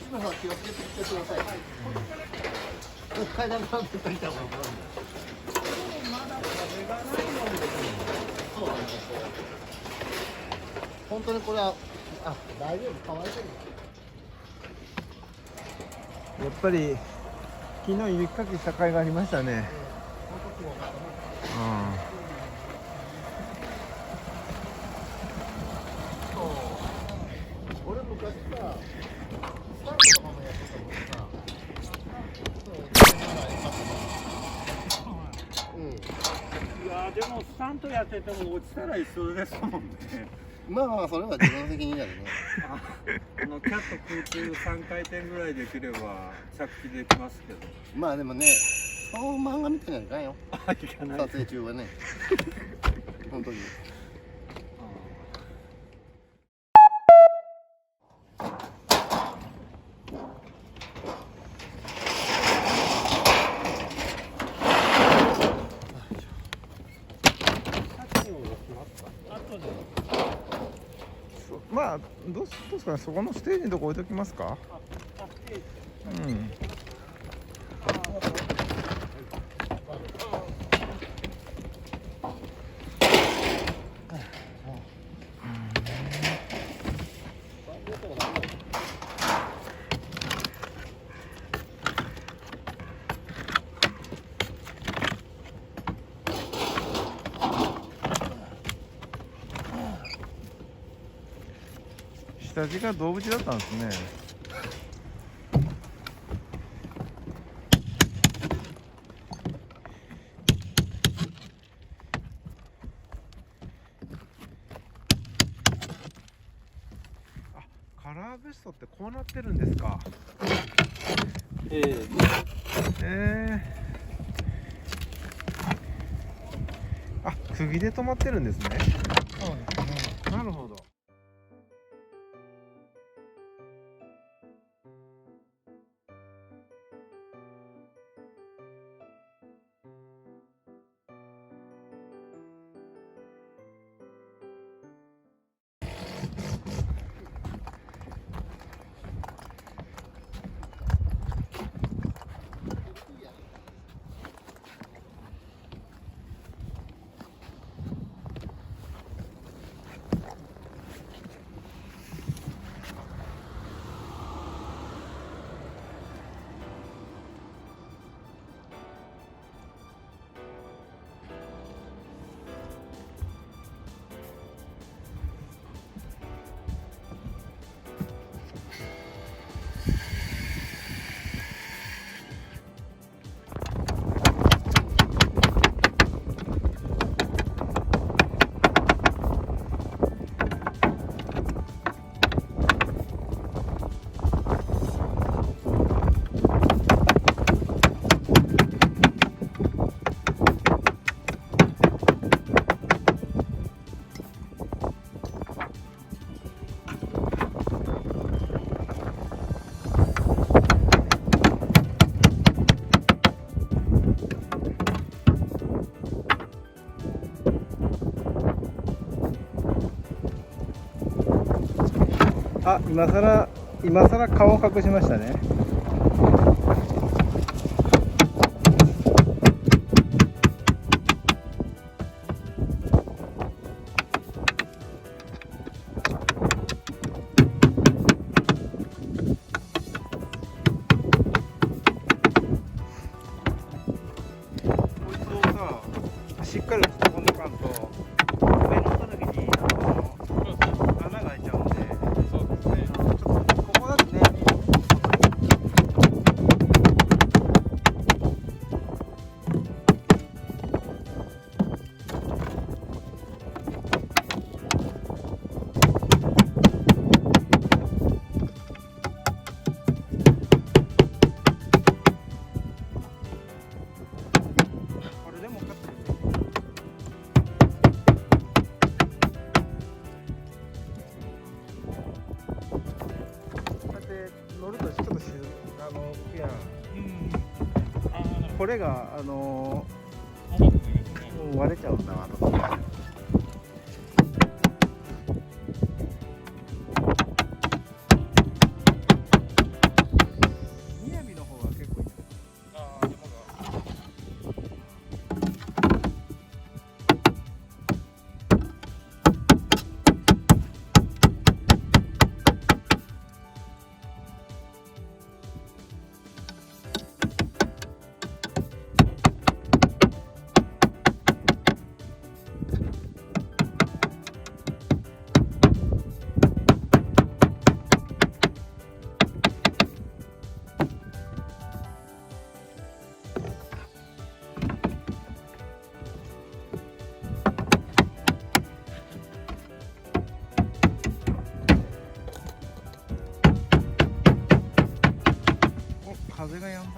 島さん気をつけてきてください。階段から出てきた方がいい。まだ風がないので。そうなんですよ。本当にこれは大丈夫、乾いてる。やっぱり昨日雪かきした甲斐がありましたね。俺昔さ、スタートとかもやってたもんさ。いやでもスタントやってても落ちたら一緒ですもんね。まあまあそれは自分の責任だけどね。キャット空中3回転ぐらいできれば着地できますけど。まあでもね、その漫画みたいなのいかんよ。いかない。撮影中はね。本当に。まあどうですかね、そこのステージのとこ置いときますか。うん。下地が動物だったんですね。カラーベストってこうなってるんですか。釘で止まってるんですね。そうですね。なるほど。今さら顔を隠しましたね。こいつをさ、しっかり打ち込んでかんと上に乗った時に穴が開いちゃうんで。そうですね。ちょっとここだとね。これでもかって乗るとちょっと浮くやん。これが割れちゃうんだわとか。風がやんだ。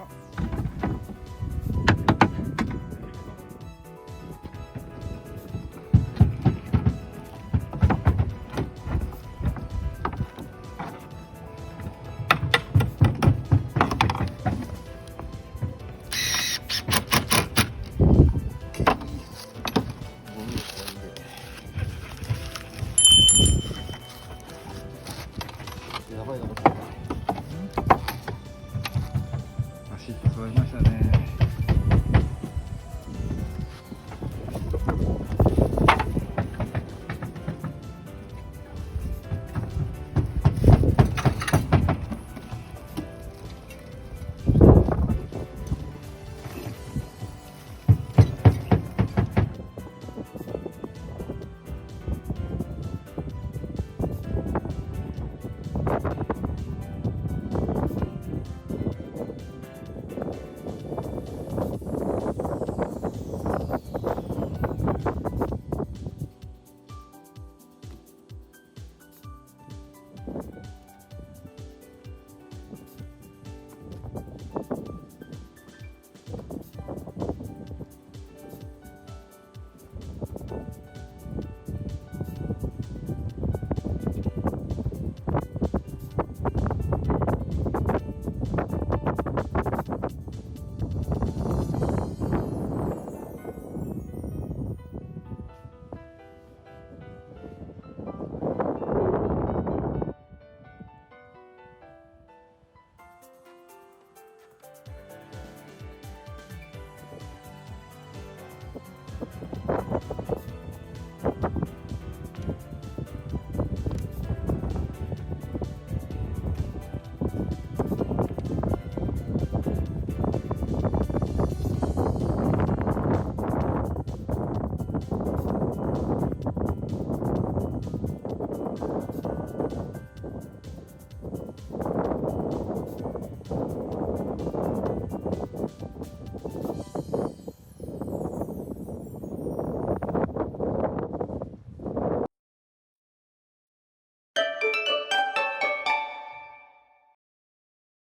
やばいなこれ。バシッと座りましたね。